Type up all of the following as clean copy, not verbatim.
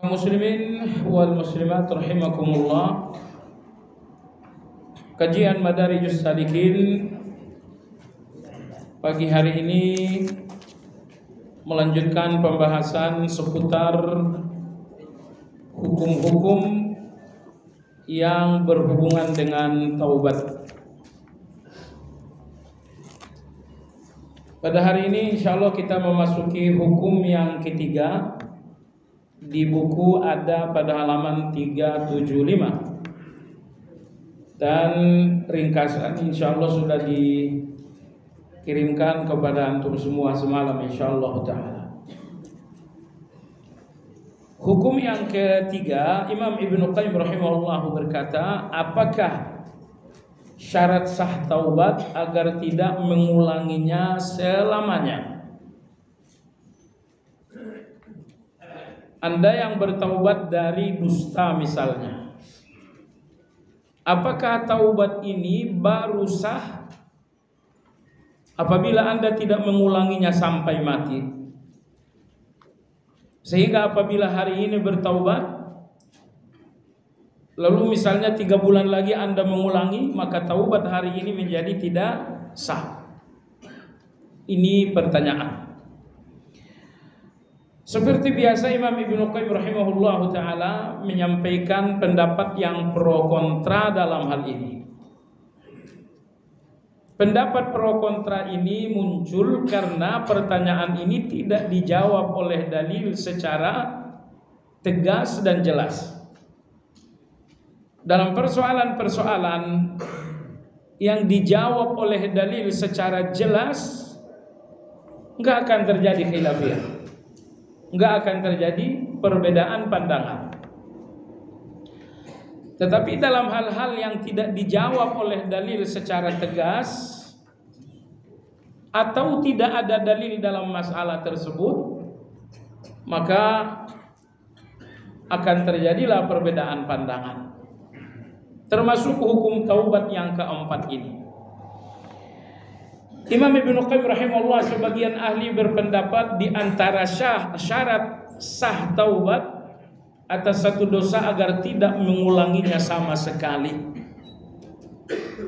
Muslimin wal muslimat rahimakumullah. Kajian Madarijus Salikin pagi hari ini melanjutkan pembahasan seputar hukum-hukum yang berhubungan dengan taubat. Pada hari ini insyaallah kita memasuki hukum yang ketiga. Di buku ada pada halaman 375 dan ringkasan insyaallah sudah dikirimkan kepada antum semua semalam insyaallah ta'ala. Hukum yang ketiga, Imam Ibnu Qayyim rahimahullah berkata, apakah syarat sah taubat agar tidak mengulanginya selamanya? Anda yang bertaubat dari dusta misalnya, apakah taubat ini baru sah apabila Anda tidak mengulanginya sampai mati? Sehingga apabila hari ini bertaubat, lalu misalnya 3 bulan lagi Anda mengulangi, maka taubat hari ini menjadi tidak sah. Ini pertanyaan. Seperti biasa Imam Ibnu Qayyim rahimahullahu ta'ala menyampaikan pendapat yang pro kontra dalam hal ini. Pendapat pro kontra ini muncul karena pertanyaan ini tidak dijawab oleh dalil secara tegas dan jelas. Dalam persoalan-persoalan yang dijawab oleh dalil secara jelas, enggak akan terjadi khilafiyah, enggak akan terjadi perbedaan pandangan. Tetapi dalam hal-hal yang tidak dijawab oleh dalil secara tegas atau tidak ada dalil dalam masalah tersebut, maka akan terjadilah perbedaan pandangan. Termasuk hukum taubat yang keempat ini. Imam Ibnu Qayyim rahimahullah sebagian ahli berpendapat di antara syarat sah taubat atas satu dosa agar tidak mengulanginya sama sekali.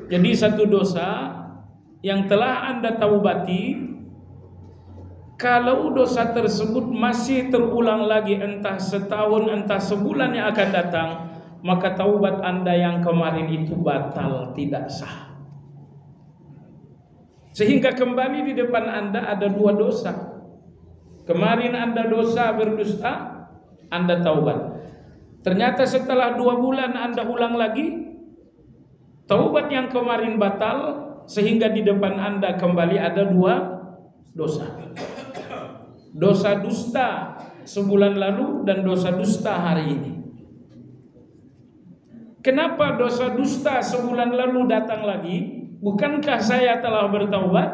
Jadi satu dosa yang telah Anda taubati, kalau dosa tersebut masih terulang lagi entah setahun entah sebulan yang akan datang, maka taubat Anda yang kemarin itu batal, tidak sah. Sehingga kembali di depan Anda ada 2 dosa. Kemarin Anda dosa berdusta, Anda taubat. Ternyata setelah 2 bulan Anda ulang lagi, taubat yang kemarin batal, sehingga di depan Anda kembali ada 2 dosa. Dosa dusta sebulan lalu dan dosa dusta hari ini. Kenapa dosa dusta sebulan lalu datang lagi? Bukankah saya telah bertaubat?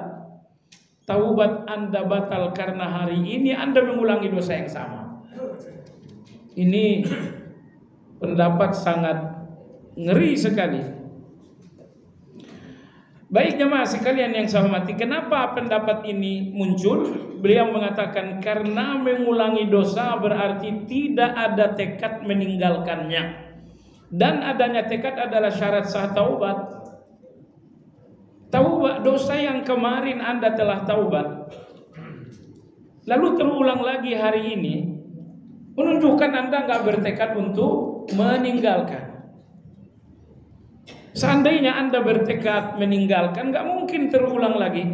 Taubat Anda batal karena hari ini Anda mengulangi dosa yang sama. Ini pendapat sangat ngeri sekali. Baik jemaah sekalian yang saya hormati, kenapa pendapat ini muncul? Beliau mengatakan karena mengulangi dosa berarti tidak ada tekad meninggalkannya. Dan adanya tekad adalah syarat sah taubat. Taubat dosa yang kemarin Anda telah taubat, lalu terulang lagi hari ini, menunjukkan Anda nggak bertekad untuk meninggalkan. Seandainya Anda bertekad meninggalkan, nggak mungkin terulang lagi.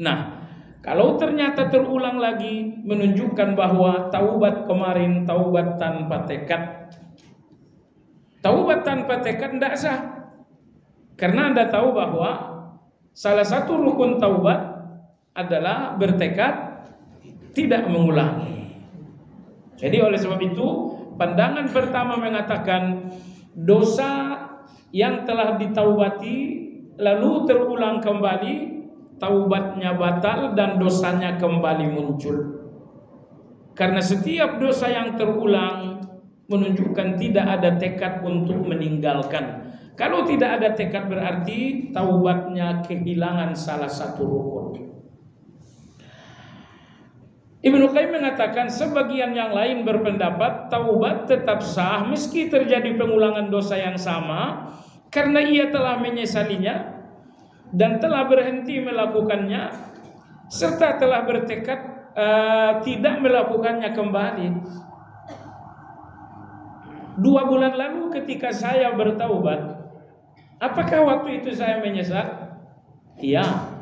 Nah, kalau ternyata terulang lagi, menunjukkan bahwa taubat kemarin taubat tanpa tekad. Taubat tanpa tekad tidak sah. Karena Anda tahu bahwa salah satu rukun taubat adalah bertekad tidak mengulangi. Jadi oleh sebab itu, pandangan pertama mengatakan dosa yang telah ditaubati lalu terulang kembali, taubatnya batal dan dosanya kembali muncul. Karena setiap dosa yang terulang menunjukkan tidak ada tekad untuk meninggalkan. Kalau tidak ada tekad berarti taubatnya kehilangan salah satu rukun. Ibnu Qayyim mengatakan sebagian yang lain berpendapat taubat tetap sah meski terjadi pengulangan dosa yang sama karena ia telah menyesalinya dan telah berhenti melakukannya serta telah bertekad tidak melakukannya kembali. 2 bulan lalu ketika saya bertaubat, apakah waktu itu saya menyesal? Iya.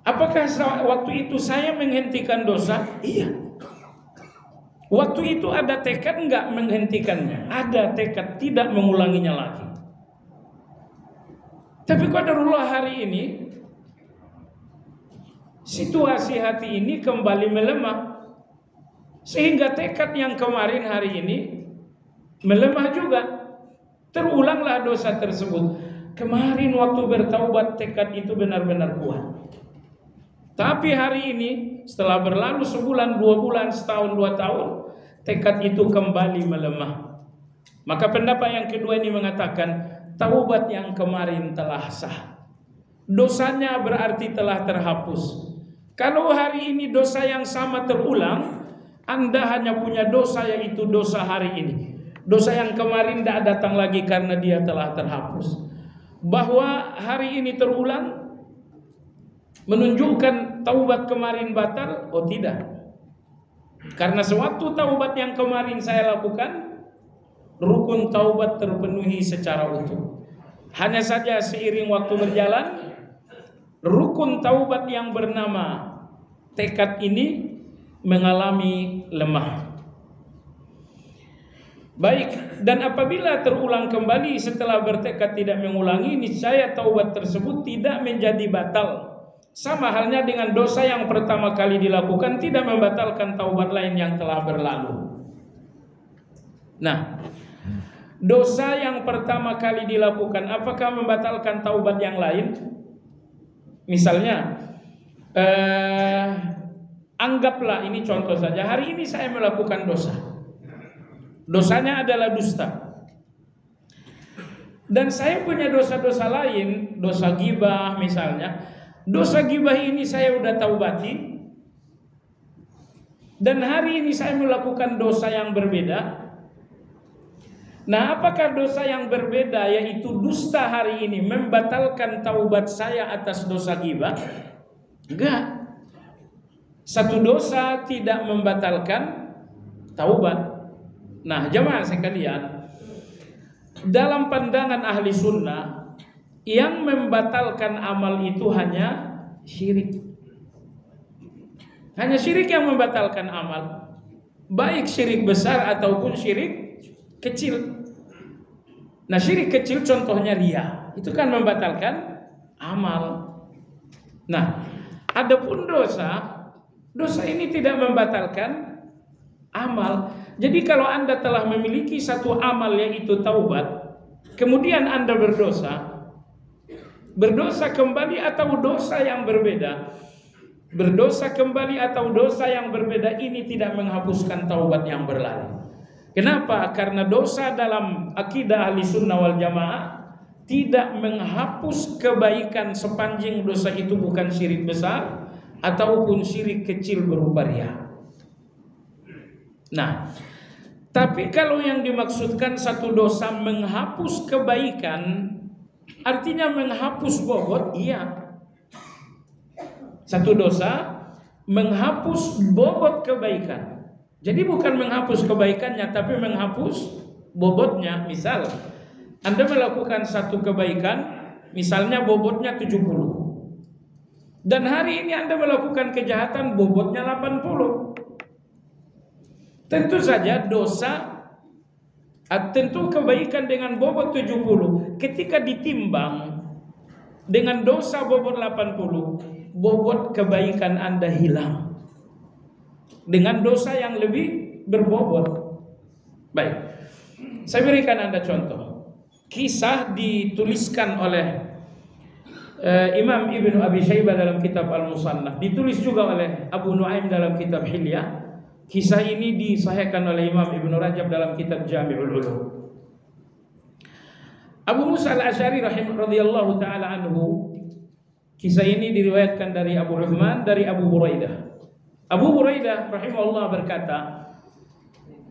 Apakah waktu itu saya menghentikan dosa? Iya. Waktu itu ada tekad enggak menghentikannya? Ada tekad tidak mengulanginya lagi. Tapi qadarullah hari ini situasi hati ini kembali melemah, sehingga tekad yang kemarin hari ini melemah juga. Terulanglah dosa tersebut. Kemarin waktu bertaubat tekad itu benar-benar kuat. Tapi hari ini setelah berlalu sebulan, 2 bulan, setahun, 2 tahun, tekad itu kembali melemah. Maka pendapat yang kedua ini mengatakan taubat yang kemarin telah sah. Dosanya berarti telah terhapus. Kalau hari ini dosa yang sama terulang, Anda hanya punya dosa yaitu dosa hari ini. Dosa yang kemarin tidak datang lagi karena dia telah terhapus. Bahwa hari ini terulang menunjukkan taubat kemarin batal? Oh tidak. Karena sewaktu taubat yang kemarin saya lakukan, rukun taubat terpenuhi secara utuh. Hanya saja seiring waktu berjalan, rukun taubat yang bernama tekad ini mengalami lemah. Baik, dan apabila terulang kembali setelah bertekad tidak mengulangi, niscaya taubat tersebut tidak menjadi batal. Sama halnya dengan dosa yang pertama kali dilakukan tidak membatalkan taubat lain yang telah berlalu. Nah, dosa yang pertama kali dilakukan apakah membatalkan taubat yang lain? Misalnya, anggaplah ini contoh saja. Hari ini saya melakukan dosa. Dosanya adalah dusta. Dan saya punya dosa-dosa lain, dosa ghibah misalnya. Dosa ghibah ini saya udah taubati. Dan hari ini saya melakukan dosa yang berbeda. Nah, apakah dosa yang berbeda yaitu dusta hari ini membatalkan taubat saya atas dosa ghibah? Enggak. Satu dosa tidak membatalkan taubat. Nah, jemaah sekalian, dalam pandangan ahli sunnah, yang membatalkan amal itu hanya syirik. Hanya syirik yang membatalkan amal, baik syirik besar ataupun syirik kecil. Nah, syirik kecil contohnya riya, itu kan membatalkan amal. Nah, adapun dosa ini tidak membatalkan amal. Jadi kalau Anda telah memiliki satu amal yaitu taubat, kemudian Anda berdosa kembali atau dosa yang berbeda, berdosa kembali atau dosa yang berbeda ini tidak menghapuskan taubat yang berlalu. Kenapa? Karena dosa dalam akidah ahli sunnah wal jamaah tidak menghapus kebaikan sepanjang dosa itu bukan syirik besar ataupun syirik kecil berupa riya. Nah, tapi kalau yang dimaksudkan satu dosa menghapus kebaikan, artinya menghapus bobot, iya. Satu dosa menghapus bobot kebaikan. Jadi bukan menghapus kebaikannya, tapi menghapus bobotnya. Misal, Anda melakukan satu kebaikan, misalnya bobotnya 70. Dan hari ini Anda melakukan kejahatan bobotnya 80. Tentu saja tentu kebaikan dengan bobot 70 ketika ditimbang dengan dosa bobot 80, bobot kebaikan Anda hilang dengan dosa yang lebih berbobot. Baik, saya berikan Anda contoh. Kisah dituliskan oleh Imam Ibnu Abi Syaibah dalam kitab Al-Musannaf, ditulis juga oleh Abu Nuaim dalam kitab Hilyah. Kisah ini disahihkan oleh Imam Ibnu Rajab dalam kitab Jami'ul Ulum. Abu Musa al-Asy'ari radhiyallahu ta'ala anhu, kisah ini diriwayatkan dari Abu Uthman dari Abu Buraidah. Abu Hurairah rahimahullah berkata,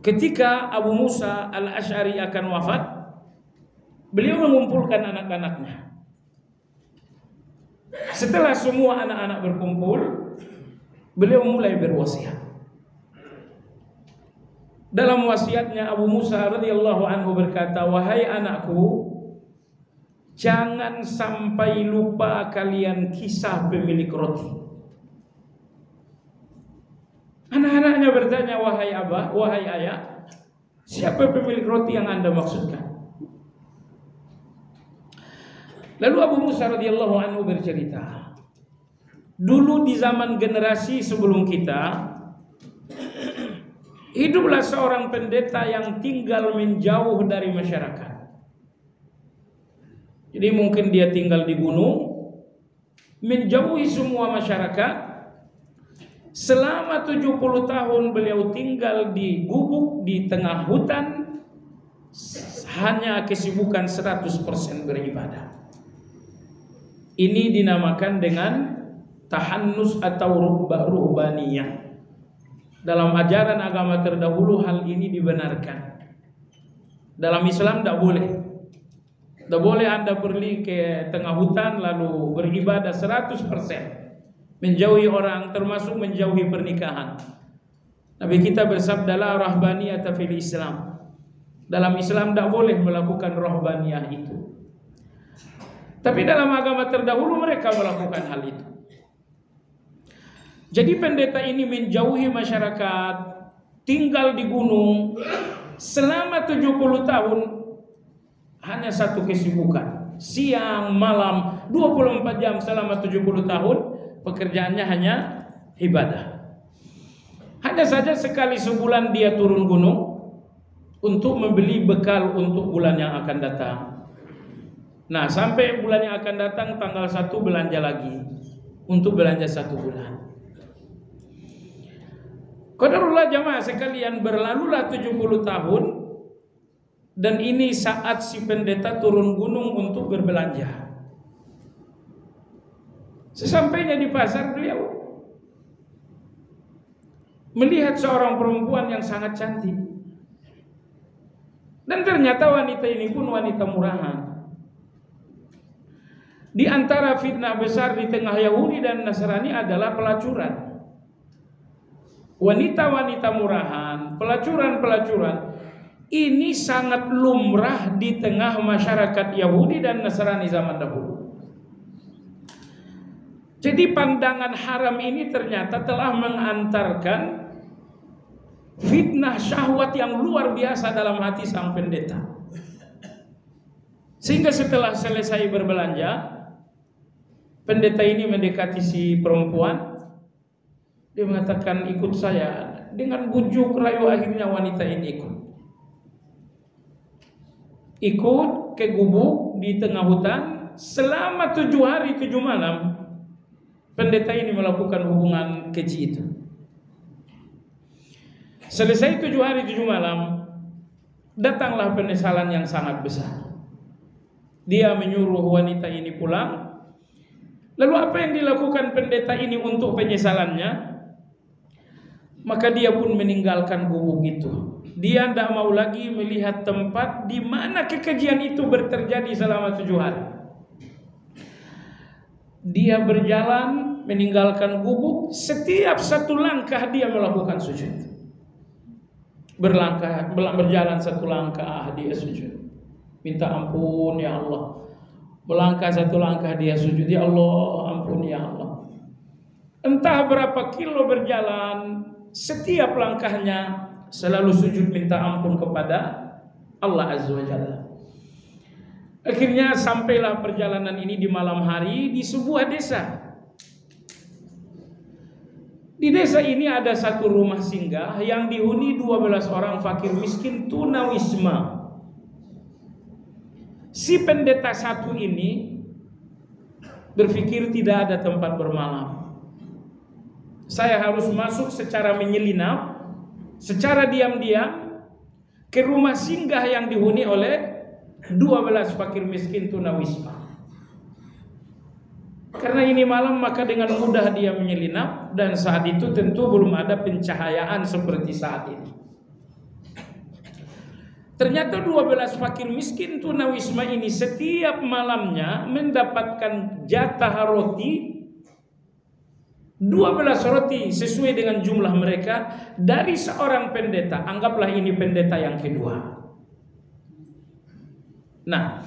ketika Abu Musa al-Asy'ari akan wafat, beliau mengumpulkan anak-anaknya. Setelah semua anak-anak berkumpul, beliau mulai berwasiat. Dalam wasiatnya Abu Musa radhiyallahu anhu berkata, "Wahai anakku, jangan sampai lupa kalian kisah pemilik roti." Anak-anaknya bertanya, "Wahai Abah, wahai ayah, siapa pemilik roti yang Anda maksudkan?" Lalu Abu Musa radhiyallahu anhu bercerita, dulu di zaman generasi sebelum kita, hiduplah seorang pendeta yang tinggal menjauh dari masyarakat. Jadi mungkin dia tinggal di gunung, menjauhi semua masyarakat. Selama 70 tahun beliau tinggal di gubuk di tengah hutan, hanya kesibukan 100% beribadah. Ini dinamakan dengan tahannus atau ruhbaniyah. Dalam ajaran agama terdahulu hal ini dibenarkan. Dalam Islam tidak boleh. Tidak boleh Anda pergi ke tengah hutan lalu beribadah 100%. Menjauhi orang, termasuk menjauhi pernikahan. Nabi kita bersabda, la rahbaniyata fil Islam. Dalam Islam tidak boleh melakukan rahbaniyah itu. Tapi dalam agama terdahulu mereka melakukan hal itu. Jadi pendeta ini menjauhi masyarakat, tinggal di gunung selama 70 tahun, hanya satu kesibukan, siang malam 24 jam selama 70 tahun, pekerjaannya hanya ibadah. Hanya saja sekali sebulan dia turun gunung untuk membeli bekal untuk bulan yang akan datang. Nah, sampai bulan yang akan datang tanggal 1 belanja lagi untuk belanja 1 bulan. Qadarullah jamaah sekalian, berlalulah 70 tahun dan ini saat si pendeta turun gunung untuk berbelanja. Sesampainya di pasar, beliau melihat seorang perempuan yang sangat cantik. Dan ternyata wanita ini pun wanita murahan. Di antara fitnah besar di tengah Yahudi dan Nasrani adalah pelacuran. Wanita-wanita murahan, pelacuran-pelacuran ini sangat lumrah di tengah masyarakat Yahudi dan Nasrani zaman dahulu. Jadi pandangan haram ini ternyata telah mengantarkan fitnah syahwat yang luar biasa dalam hati sang pendeta. Sehingga setelah selesai berbelanja, pendeta ini mendekati si perempuan. Dia mengatakan, ikut saya. Dengan bujuk rayu akhirnya wanita ini ikut ke gubuk di tengah hutan. Selama 7 hari 7 malam pendeta ini melakukan hubungan keji itu. Selesai 7 hari 7 malam, datanglah penyesalan yang sangat besar. Dia menyuruh wanita ini pulang. Lalu apa yang dilakukan pendeta ini untuk penyesalannya? Maka dia pun meninggalkan gubuk itu. Dia tidak mau lagi melihat tempat di mana kekejian itu terjadi selama 7 hari. Dia berjalan meninggalkan gubuk. Setiap 1 langkah dia melakukan sujud. Berjalan 1 langkah dia sujud. Minta ampun ya Allah. Melangkah 1 langkah dia sujud, ya Allah, ampun ya Allah. Entah berapa kilo berjalan, setiap langkahnya selalu sujud minta ampun kepada Allah Azza wa Jalla. Akhirnya sampailah perjalanan ini di malam hari di sebuah desa. Di desa ini ada 1 rumah singgah yang dihuni 12 orang fakir miskin tunawisma. Si pendeta 1 ini berpikir tidak ada tempat bermalam. Saya harus masuk secara menyelinap, secara diam-diam ke rumah singgah yang dihuni oleh 12 fakir miskin tunawisma. Karena ini malam maka dengan mudah dia menyelinap, dan saat itu tentu belum ada pencahayaan seperti saat ini. Ternyata 12 fakir miskin tunawisma ini setiap malamnya mendapatkan jatah roti 12 roti sesuai dengan jumlah mereka dari seorang pendeta. Anggaplah ini pendeta yang kedua. Nah,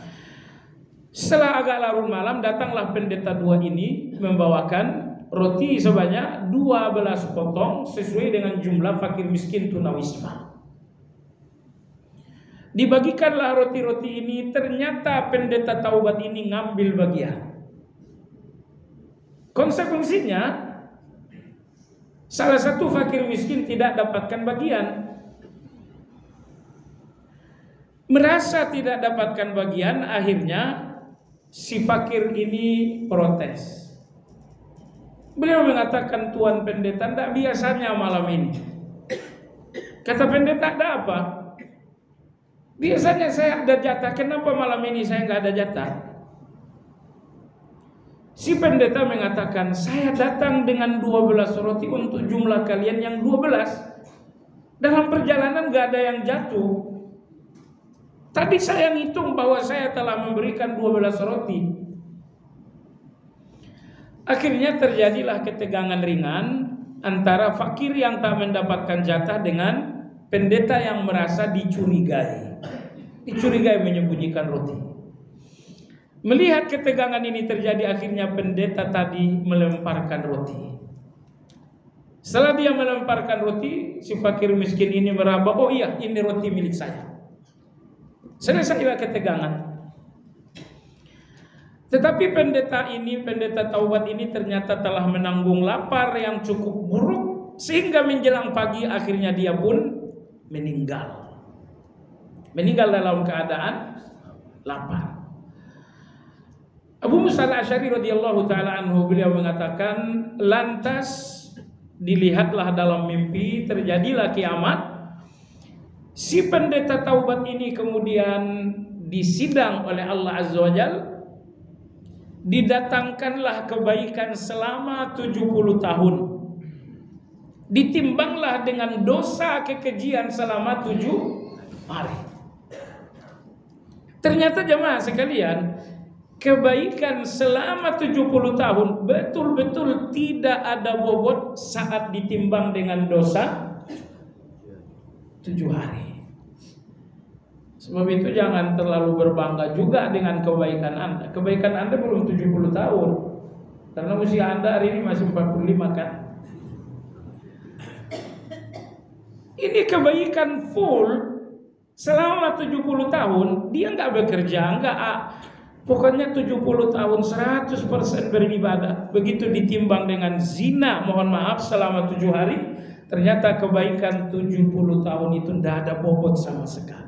setelah agak larut malam datanglah pendeta dua ini membawakan roti sebanyak 12 potong sesuai dengan jumlah fakir miskin tunawisma. Dibagikanlah roti-roti ini, ternyata pendeta taubat ini ngambil bagian. Konsekuensinya salah satu fakir miskin tidak dapatkan bagian. Merasa tidak dapatkan bagian, akhirnya si fakir ini protes. Beliau mengatakan, "Tuan pendeta, tidak biasanya malam ini." Kata pendeta, "Ada apa? Biasanya saya ada jatah, kenapa malam ini saya nggak ada jatah?" Si pendeta mengatakan, "Saya datang dengan 12 roti untuk jumlah kalian yang 12. Dalam perjalanan nggak ada yang jatuh. Tadi saya ngitung bahwa saya telah memberikan 12 roti." Akhirnya terjadilah ketegangan ringan antara fakir yang tak mendapatkan jatah dengan pendeta yang merasa dicurigai menyembunyikan roti. Melihat ketegangan ini terjadi, akhirnya pendeta tadi melemparkan roti. Setelah dia melemparkan roti, si fakir miskin ini meraba, "Oh iya, ini roti milik saya." Selesailah ketegangan. Tetapi pendeta taubat ini ternyata telah menanggung lapar yang cukup buruk, sehingga menjelang pagi akhirnya dia pun meninggal dalam keadaan lapar. Abu Musa al-Asy'ari radhiyallahu taala anhu, beliau mengatakan, lantas dilihatlah dalam mimpi terjadilah kiamat. Si pendeta taubat ini kemudian disidang oleh Allah Azza wa Jalla. Didatangkanlah kebaikan selama 70 tahun. Ditimbanglah dengan dosa kekejian selama 7 hari. Ternyata jemaah sekalian, kebaikan selama 70 tahun betul-betul tidak ada bobot saat ditimbang dengan dosa 7 hari. Sebab itu jangan terlalu berbangga juga dengan kebaikan Anda. Kebaikan Anda belum 70 tahun. Karena usia Anda hari ini masih 45 kan. Ini kebaikan full selama 70 tahun. Dia nggak bekerja, pokoknya 70 tahun 100% beribadah. Begitu ditimbang dengan zina, mohon maaf, selama 7 hari, ternyata kebaikan 70 tahun itu tidak ada bobot sama sekali.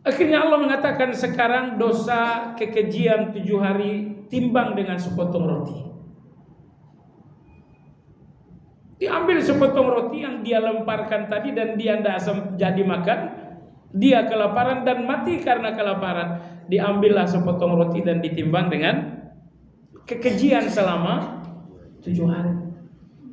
Akhirnya Allah mengatakan, sekarang dosa kekejian 7 hari timbang dengan sepotong roti. Diambil sepotong roti yang dia lemparkan tadi dan dia tidak jadi makan. Dia kelaparan dan mati karena kelaparan. Diambillah sepotong roti dan ditimbang dengan kekejian selama 7 hari.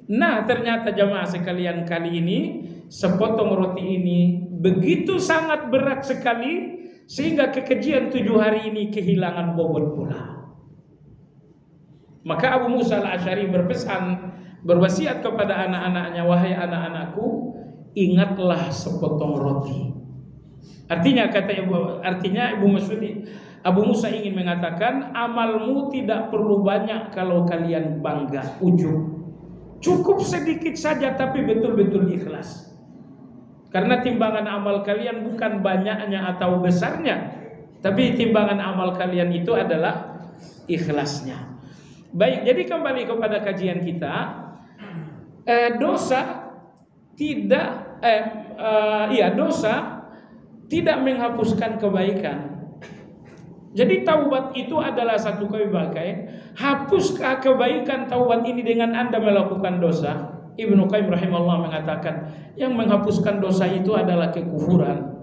Nah, ternyata jamaah sekalian, kali ini sepotong roti ini begitu sangat berat sekali sehingga kekejian 7 hari ini kehilangan bobot pula. Maka Abu Musa al-Asy'ari berwasiat kepada anak-anaknya, "Wahai anak-anakku, ingatlah sepotong roti." Artinya Abu Musa ingin mengatakan, amalmu tidak perlu banyak kalau kalian bangga, ujub. Cukup sedikit saja tapi betul-betul ikhlas. Karena timbangan amal kalian bukan banyaknya atau besarnya, tapi timbangan amal kalian itu adalah ikhlasnya. Baik, jadi kembali kepada kajian kita. Dosa tidak menghapuskan kebaikan. Jadi taubat itu adalah satu kebaikan. Hapuskah kebaikan taubat ini dengan Anda melakukan dosa? Ibnu Qayyim rahimahullah mengatakan, yang menghapuskan dosa itu adalah kekufuran.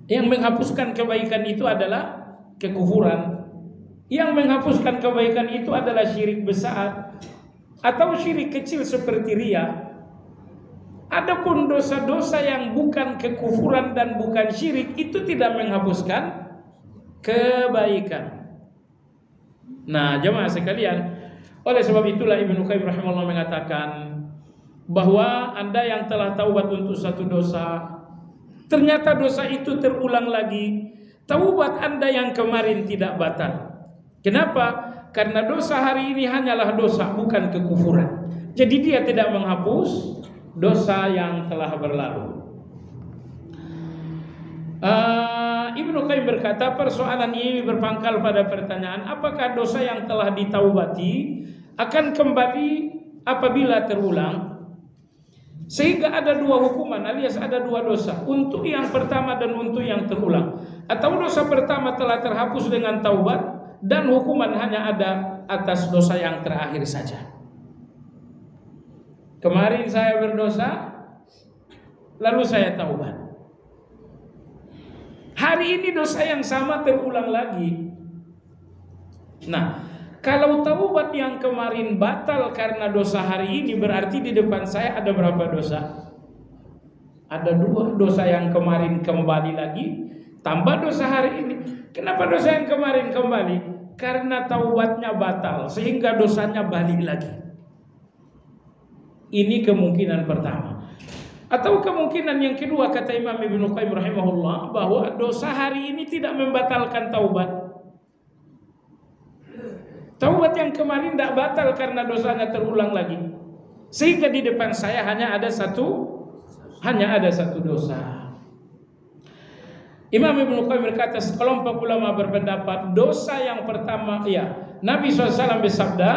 Yang menghapuskan kebaikan itu adalah kekufuran. Yang menghapuskan kebaikan itu adalah syirik besar atau syirik kecil seperti riya. Adapun dosa-dosa yang bukan kekufuran dan bukan syirik itu tidak menghapuskan kebaikan. Nah, jemaah sekalian, oleh sebab itulah Ibnu Qayyim rahimahullah mengatakan bahwa Anda yang telah taubat untuk satu dosa, ternyata dosa itu terulang lagi, taubat Anda yang kemarin tidak batal. Kenapa? Karena dosa hari ini hanyalah dosa, bukan kekufuran. Jadi dia tidak menghapus dosa yang telah berlalu. Ibnu Qayyim berkata, persoalan ini berpangkal pada pertanyaan, apakah dosa yang telah ditaubati akan kembali apabila terulang? Sehingga ada dua hukuman, alias ada dua dosa, untuk yang pertama dan untuk yang terulang. Atau dosa pertama telah terhapus dengan taubat dan hukuman hanya ada atas dosa yang terakhir saja. Kemarin saya berdosa, lalu saya taubat. Hari ini dosa yang sama terulang lagi. Nah, kalau taubat yang kemarin batal karena dosa hari ini, berarti di depan saya ada berapa dosa? Ada dua. Dosa yang kemarin kembali lagi, tambah dosa hari ini. Kenapa dosa yang kemarin kembali? Karena taubatnya batal, sehingga dosanya balik lagi. Ini kemungkinan pertama. Atau kemungkinan yang kedua, kata Imam Ibnu Qayyim rahimahullah, bahwa dosa hari ini tidak membatalkan taubat. Taubat yang kemarin tidak batal karena dosanya terulang lagi. Sehingga di depan saya hanya ada satu dosa. Imam Ibnu Qayyim berkata, sekelompok ulama berpendapat dosa yang pertama, ya, Nabi SAW bersabda,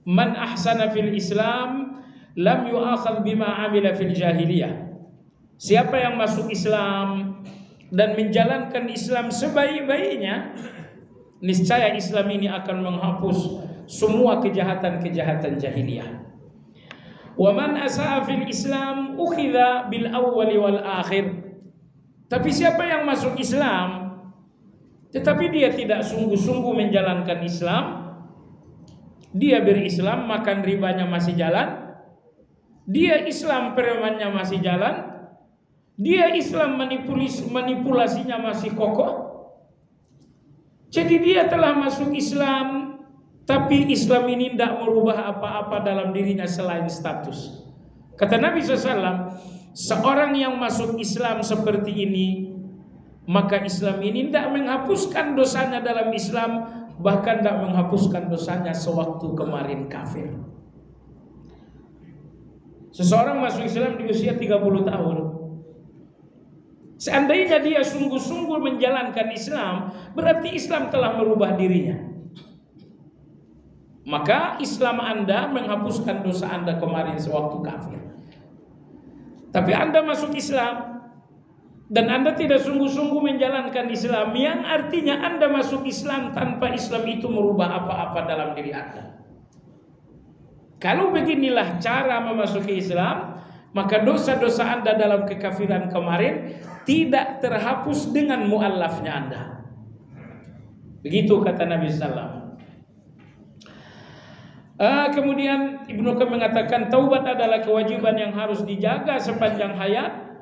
man ahsana fil Islam lam yu'akhadh bima amila fil jahiliyah. Siapa yang masuk Islam dan menjalankan Islam sebaik-baiknya, niscaya Islam ini akan menghapus semua kejahatan-kejahatan jahiliyah. Wa man asa'a fil Islam ukhidha bil awwali wal akhir. Tapi siapa yang masuk Islam tetapi dia tidak sungguh-sungguh menjalankan Islam, dia berislam makan ribanya masih jalan, dia Islam premannya masih jalan, dia Islam manipulasinya masih kokoh. Jadi dia telah masuk Islam, tapi Islam ini tidak merubah apa-apa dalam dirinya selain status. Kata Nabi SAW, seorang yang masuk Islam seperti ini, maka Islam ini tidak menghapuskan dosanya dalam Islam, bahkan tidak menghapuskan dosanya sewaktu kemarin kafir. Seseorang masuk Islam di usia 30 tahun. Seandainya dia sungguh-sungguh menjalankan Islam, berarti Islam telah merubah dirinya. Maka Islam Anda menghapuskan dosa Anda kemarin sewaktu kafir. Tapi Anda masuk Islam dan Anda tidak sungguh-sungguh menjalankan Islam, yang artinya Anda masuk Islam tanpa Islam itu merubah apa-apa dalam diri Anda. Kalau beginilah cara memasuki Islam, maka dosa-dosa Anda dalam kekafiran kemarin tidak terhapus dengan mu'allafnya Anda. Begitu kata Nabi SAW. Kemudian Ibnu Qayyim mengatakan taubat adalah kewajiban yang harus dijaga sepanjang hayat,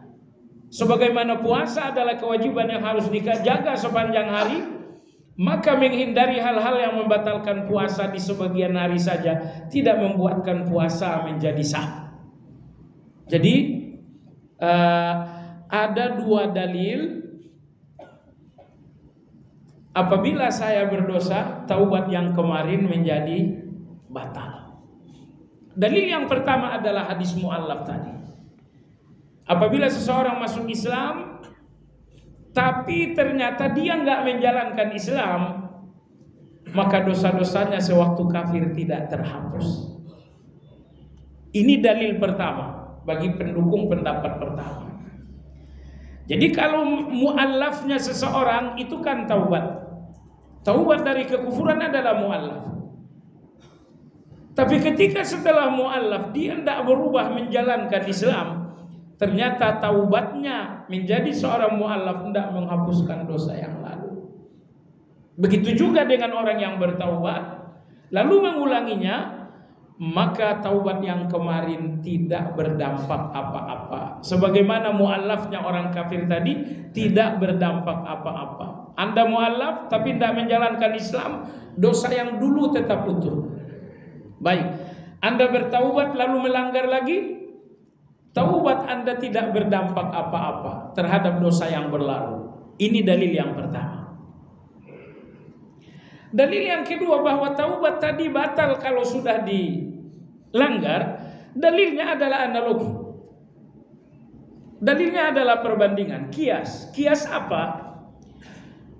sebagaimana puasa adalah kewajiban yang harus dijaga sepanjang hari. Maka menghindari hal-hal yang membatalkan puasa di sebagian hari saja tidak membuatkan puasa menjadi sah. Jadi ada dua dalil apabila saya berdosa, taubat yang kemarin menjadi batal. Dalil yang pertama adalah hadis mu'allaf tadi. Apabila seseorang masuk Islam tapi ternyata dia nggak menjalankan Islam, maka dosa-dosanya sewaktu kafir tidak terhapus. Ini dalil pertama bagi pendukung pendapat pertama. Jadi kalau mu'allafnya seseorang itu kan taubat. Taubat dari kekufuran adalah mu'allaf. Tapi ketika setelah mu'allaf dia tidak berubah menjalankan Islam, ternyata taubatnya menjadi seorang mu'allaf tidak menghapuskan dosa yang lalu. Begitu juga dengan orang yang bertaubat lalu mengulanginya, maka taubat yang kemarin tidak berdampak apa-apa. Sebagaimana mu'allafnya orang kafir tadi tidak berdampak apa-apa. Anda mu'allaf tapi tidak menjalankan Islam, dosa yang dulu tetap utuh. Baik, Anda bertaubat lalu melanggar lagi, taubat Anda tidak berdampak apa-apa terhadap dosa yang berlalu. Ini dalil yang pertama. Dalil yang kedua bahwa taubat tadi batal kalau sudah dilanggar, dalilnya adalah analogi. Dalilnya adalah perbandingan, kias. Kias apa?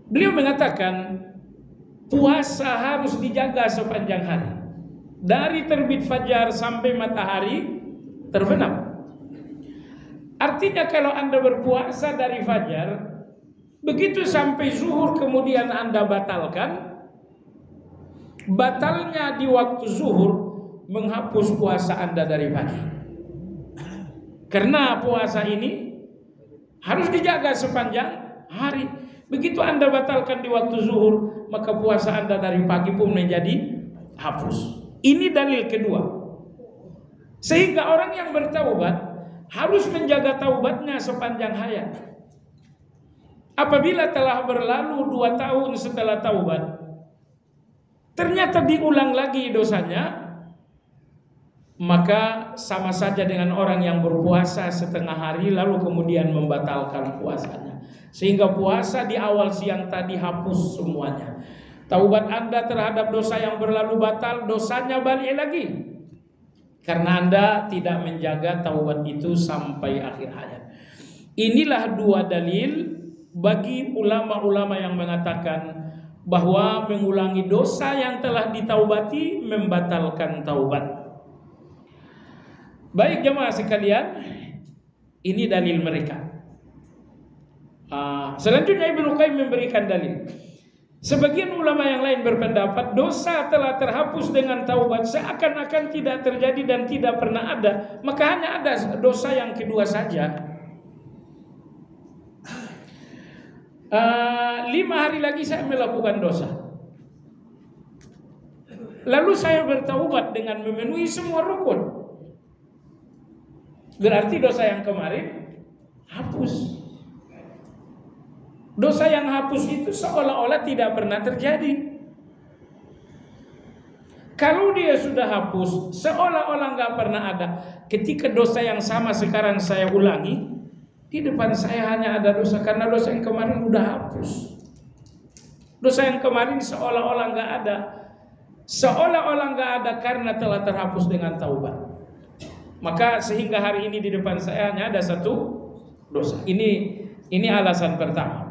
Beliau mengatakan puasa harus dijaga sepanjang hari. Dari terbit fajar sampai matahari terbenam. Artinya kalau Anda berpuasa dari fajar, begitu sampai zuhur kemudian Anda batalkan, batalnya di waktu zuhur menghapus puasa Anda dari pagi. Karena puasa ini harus dijaga sepanjang hari. Begitu Anda batalkan di waktu zuhur, maka puasa Anda dari pagi pun menjadi hapus. Ini dalil kedua. Sehingga orang yang bertaubat harus menjaga taubatnya sepanjang hayat. Apabila telah berlalu 2 tahun setelah taubat, ternyata diulang lagi dosanya, maka sama saja dengan orang yang berpuasa setengah hari lalu kemudian membatalkan puasanya. Sehingga puasa di awal siang tadi hapus semuanya. Taubat Anda terhadap dosa yang berlalu batal, dosanya balik lagi. Karena Anda tidak menjaga taubat itu sampai akhir hayat. Inilah 2 dalil bagi ulama-ulama yang mengatakan bahwa mengulangi dosa yang telah ditaubati membatalkan taubat. Baik jemaah sekalian, ini dalil mereka. Selanjutnya Ibnu Qayyim memberikan dalil. Sebagian ulama yang lain berpendapat dosa telah terhapus dengan taubat seakan-akan tidak terjadi dan tidak pernah ada, maka hanya ada dosa yang kedua saja. 5 hari lagi saya melakukan dosa, lalu saya bertaubat dengan memenuhi semua rukun, berarti dosa yang kemarin hapus. Dosa yang hapus itu seolah-olah tidak pernah terjadi. Kalau dia sudah hapus, seolah-olah nggak pernah ada. Ketika dosa yang sama sekarang saya ulangi, di depan saya hanya ada dosa karena dosa yang kemarin udah hapus. Dosa yang kemarin seolah-olah nggak ada, seolah-olah nggak ada karena telah terhapus dengan taubat. Maka sehingga hari ini di depan saya hanya ada 1 dosa. Ini alasan pertama.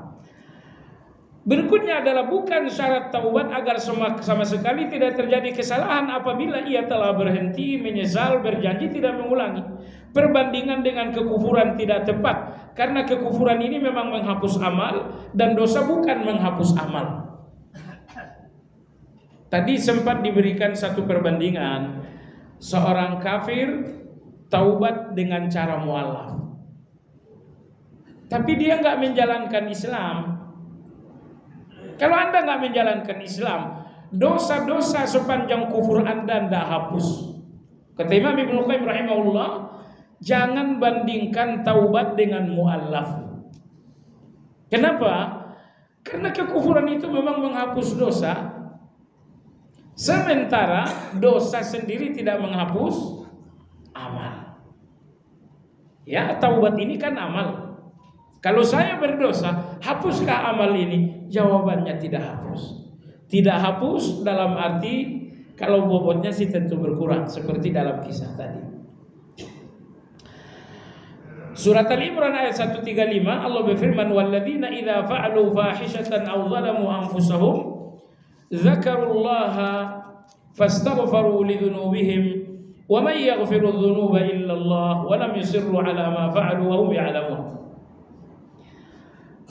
Berikutnya adalah bukan syarat taubat agar sama sekali tidak terjadi kesalahan apabila ia telah berhenti, menyesal, berjanji tidak mengulangi. Perbandingan dengan kekufuran tidak tepat, karena kekufuran ini memang menghapus amal dan dosa bukan menghapus amal. Tadi sempat diberikan satu perbandingan, seorang kafir taubat dengan cara mu'allaf, tapi dia nggak menjalankan Islam. Kalau Anda nggak menjalankan Islam, dosa-dosa sepanjang kufur Anda tidak hapus. Kata Imam Ibnu Qayyim rahimahullah, jangan bandingkan taubat dengan mu'allaf. Kenapa? Karena kekufuran itu memang menghapus dosa, sementara dosa sendiri tidak menghapus amal. Ya, taubat ini kan amal. Kalau saya berdosa, hapuskah amal ini? Jawabannya tidak hapus. Tidak hapus dalam arti kalau bobotnya sih tentu berkurang, seperti dalam kisah tadi. Surat Al-Imran ayat 135, Allah berfirman, "Walladzina idza fa'alu fahishatan aw zalamu anfusahum dzakarullaha fastaghfaru lidzunubihim wa may yaghfiru dzunuba illa Allah wa lam yusirru 'ala ma fa'alu wa hum ya'lamun."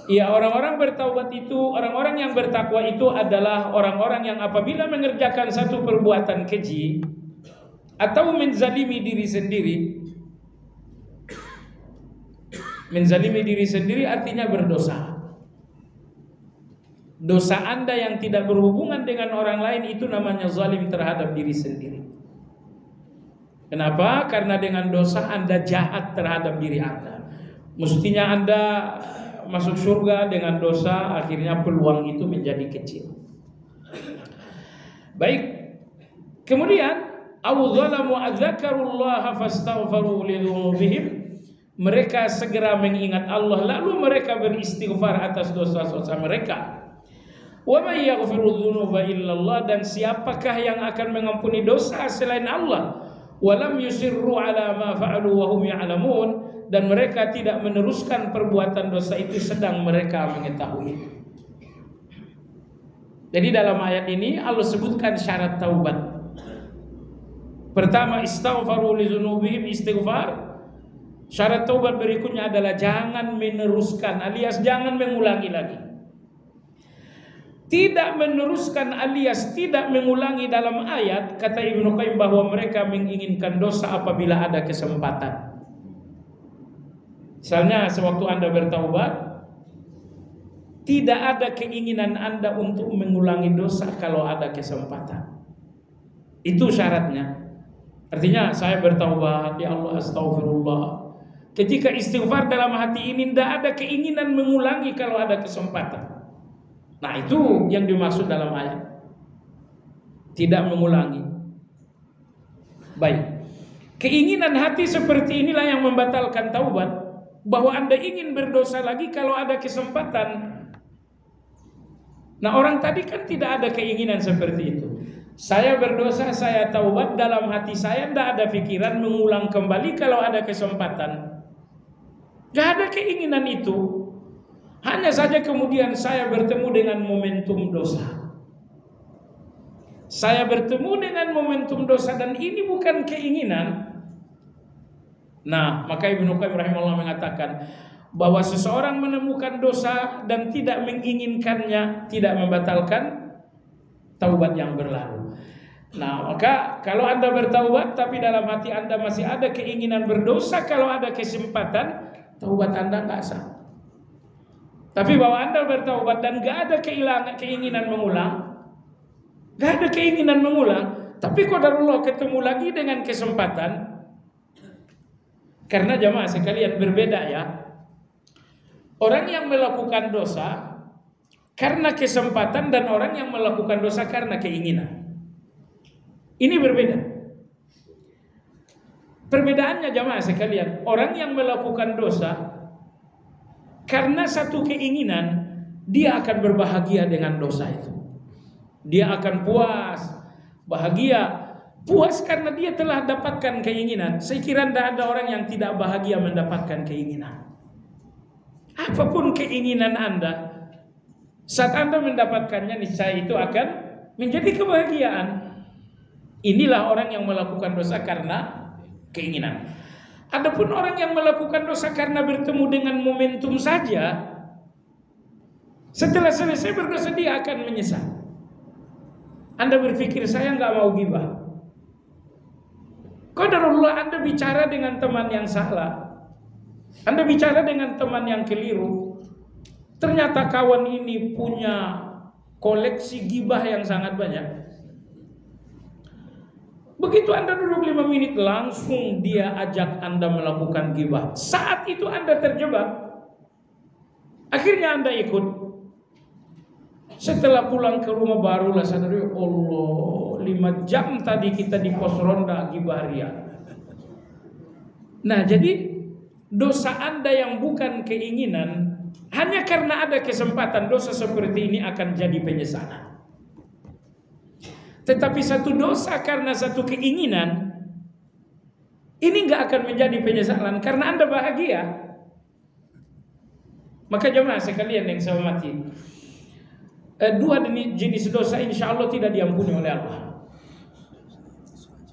Ya, orang-orang bertaubat itu, orang-orang yang bertakwa itu adalah orang-orang yang apabila mengerjakan satu perbuatan keji atau menzalimi diri sendiri. Menzalimi diri sendiri artinya berdosa. Dosa Anda yang tidak berhubungan dengan orang lain itu namanya zalim terhadap diri sendiri. Kenapa? Karena dengan dosa Anda jahat terhadap diri Anda. Mestinya Anda masuk surga, dengan dosa akhirnya peluang itu menjadi kecil. Baik. Kemudian au zalamu adzakarullaha fastaghfaru lidzunubihim. Mereka segera mengingat Allah lalu mereka beristighfar atas dosa-dosa mereka. Wa may yaghfiru dzunuba illallah, dan siapakah yang akan mengampuni dosa selain Allah? Walam yusirru ala ma fa'alu wa hum ya'lamun, dan mereka tidak meneruskan perbuatan dosa itu sedang mereka mengetahui. Jadi dalam ayat ini Allah sebutkan syarat taubat. Pertama, istaghfaru li dzunubihim, istighfar. Syarat taubat berikutnya adalah jangan meneruskan, alias jangan mengulangi lagi. Tidak meneruskan alias tidak mengulangi dalam ayat, kata Ibnu Qayyim, bahwa mereka menginginkan dosa apabila ada kesempatan. Misalnya sewaktu Anda bertaubat, tidak ada keinginan Anda untuk mengulangi dosa kalau ada kesempatan. Itu syaratnya. Artinya saya bertaubat, ya Allah astagfirullah. Ketika istighfar dalam hati ini tidak ada keinginan mengulangi kalau ada kesempatan. Nah, itu yang dimaksud dalam ayat. Tidak mengulangi. Baik. Keinginan hati seperti inilah yang membatalkan taubat. Bahwa Anda ingin berdosa lagi kalau ada kesempatan. Nah, orang tadi kan tidak ada keinginan seperti itu. Saya berdosa, saya taubat, dalam hati saya tidak ada pikiran mengulang kembali kalau ada kesempatan. Gak ada keinginan itu. Hanya saja kemudian saya bertemu dengan momentum dosa. Saya bertemu dengan momentum dosa dan ini bukan keinginan. Nah, maka Ibnu Qayyim rahimahullah mengatakan bahwa seseorang menemukan dosa dan tidak menginginkannya tidak membatalkan taubat yang berlalu. Nah, maka kalau Anda bertaubat tapi dalam hati Anda masih ada keinginan berdosa kalau ada kesempatan, taubat Anda nggak sah. Tapi bahwa Anda bertaubat dan nggak ada keinginan mengulang, nggak ada keinginan mengulang, tapi qadarullah ketemu lagi dengan kesempatan. Karena jamaah sekalian berbeda ya. Orang yang melakukan dosa karena kesempatan dan orang yang melakukan dosa karena keinginan. Ini berbeda. Perbedaannya jamaah sekalian, orang yang melakukan dosa karena satu keinginan, dia akan berbahagia dengan dosa itu. Dia akan puas, bahagia. Puas karena dia telah dapatkan keinginan. Saya kira tidak ada orang yang tidak bahagia mendapatkan keinginan. Apapun keinginan Anda, saat Anda mendapatkannya, niscaya itu akan menjadi kebahagiaan. Inilah orang yang melakukan dosa karena keinginan. Adapun orang yang melakukan dosa karena bertemu dengan momentum saja, setelah selesai berdosa dia akan menyesal. Anda berpikir saya nggak mau gibah. Qadarullah Anda bicara dengan teman yang salah, Anda bicara dengan teman yang keliru. Ternyata kawan ini punya koleksi gibah yang sangat banyak. Begitu Anda duduk 5 menit, langsung dia ajak Anda melakukan gibah. Saat itu Anda terjebak. Akhirnya Anda ikut. Setelah pulang ke rumah barulah sadar, Allah, 5 jam tadi kita di pos ronda gibah ria. Nah, jadi dosa Anda yang bukan keinginan, hanya karena ada kesempatan, dosa seperti ini akan jadi penyesalan. Tetapi satu dosa karena satu keinginan, ini nggak akan menjadi penyesalan karena Anda bahagia. Maka jemaah sekalian yang saya hormati, dua jenis dosa insya Allah tidak diampuni oleh Allah.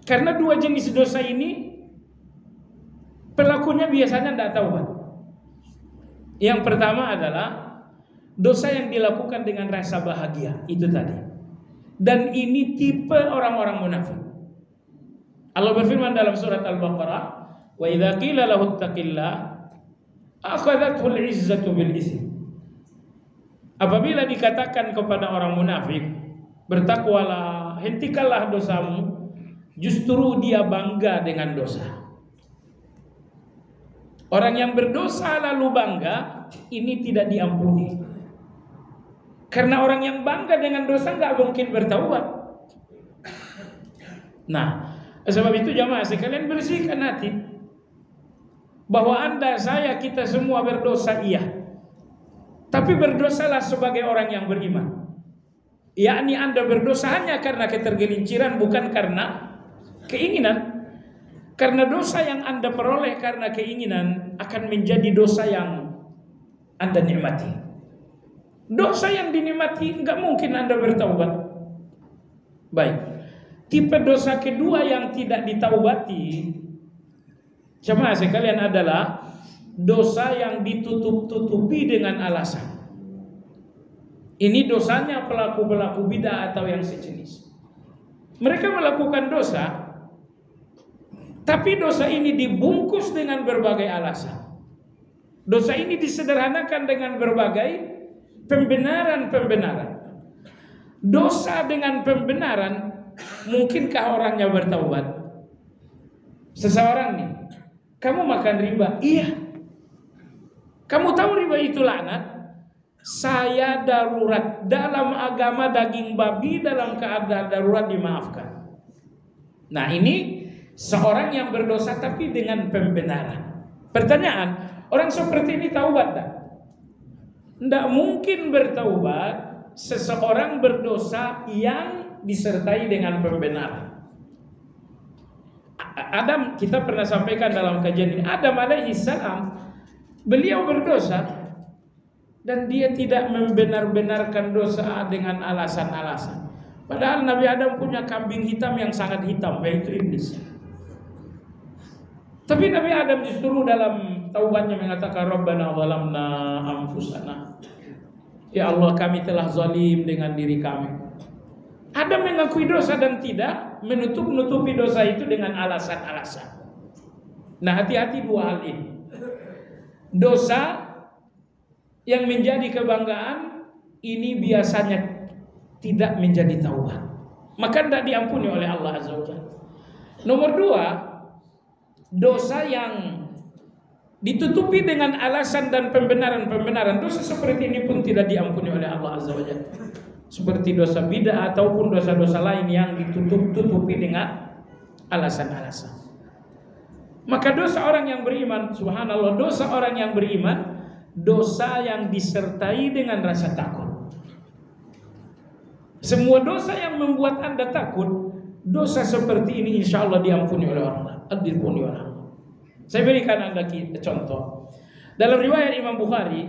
Karena dua jenis dosa ini pelakunya biasanya tidak taubat. Yang pertama adalah dosa yang dilakukan dengan rasa bahagia, itu tadi. Dan ini tipe orang-orang munafik. Allah berfirman dalam surat Al-Baqarah, "Wa idza qila lahu ittaqillah akhadhathu al-'izzatu bil itsm." Apabila dikatakan kepada orang munafik, bertakwalah, hentikanlah dosamu, justru dia bangga dengan dosa. Orang yang berdosa lalu bangga, ini tidak diampuni. Karena orang yang bangga dengan dosa nggak mungkin bertaubat. Nah, sebab itu jamaah sekalian, bersihkan hati. Bahwa Anda, saya, kita semua berdosa, iya. Tapi berdosalah sebagai orang yang beriman. Yakni Anda berdosa hanya karena ketergelinciran, bukan karena keinginan. Karena dosa yang Anda peroleh karena keinginan akan menjadi dosa yang Anda nikmati. Dosa yang dinikmati nggak mungkin Anda bertaubat. Baik. Tipe dosa kedua yang tidak ditaubati, jemaah sekalian, adalah dosa yang ditutup-tutupi dengan alasan. Ini dosanya pelaku-pelaku bidah atau yang sejenis. Mereka melakukan dosa, tapi dosa ini dibungkus dengan berbagai alasan. Dosa ini disederhanakan dengan berbagai pembenaran-pembenaran. Dosa dengan pembenaran, mungkinkah orangnya bertaubat? Seseorang nih, kamu makan riba, iya. Kamu tahu riba itu laknat? Saya darurat, dalam agama daging babi dalam keadaan darurat dimaafkan. Nah, ini seorang yang berdosa tapi dengan pembenaran. Pertanyaan, orang seperti ini taubat tak? Tidak mungkin bertaubat seseorang berdosa yang disertai dengan pembenaran. Adam, kita pernah sampaikan dalam kajian ini, Adam alaihissalam, beliau berdosa dan dia tidak membenar-benarkan dosa dengan alasan-alasan. Padahal Nabi Adam punya kambing hitam yang sangat hitam, yaitu iblis. Tapi Nabi Adam justru dalam taubatnya mengatakan, Rabbana zalamna anfusana. Ya Allah, kami telah zalim dengan diri kami. Adam mengakui dosa dan tidak menutup-nutupi dosa itu dengan alasan-alasan. Nah, hati-hati dua hal ini. Dosa yang menjadi kebanggaan ini biasanya tidak menjadi taubat, maka tidak diampuni oleh Allah Azza wa Jalla. Nomor dua, dosa yang ditutupi dengan alasan dan pembenaran-pembenaran, dosa seperti ini pun tidak diampuni oleh Allah Azza wa Jalla. Seperti dosa bidah ataupun dosa-dosa lain yang ditutup-tutupi dengan alasan-alasan. Maka dosa orang yang beriman, subhanallah, dosa orang yang beriman, dosa yang disertai dengan rasa takut. Semua dosa yang membuat Anda takut, dosa seperti ini insya Allah diampuni oleh Allah. Diampuni oleh Allah. Saya berikan Anda contoh. Dalam riwayat Imam Bukhari,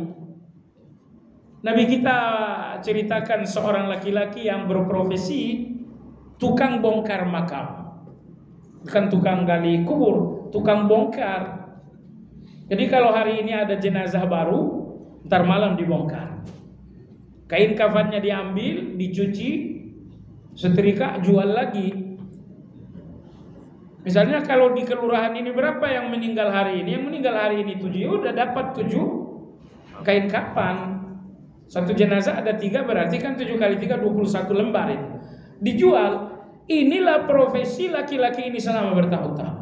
Nabi kita ceritakan seorang laki-laki yang berprofesi tukang bongkar makam. Bukan tukang gali kubur, tukang bongkar. Jadi kalau hari ini ada jenazah baru, ntar malam dibongkar. Kain kafannya diambil, dicuci, setrika, jual lagi. Misalnya kalau di kelurahan ini berapa yang meninggal hari ini? Yang meninggal hari ini 7, ya udah dapat 7 kain kafan. Satu jenazah ada 3, berarti kan 7 kali 3 21 lembar itu. Dijual. Inilah profesi laki-laki ini selama bertahun-tahun.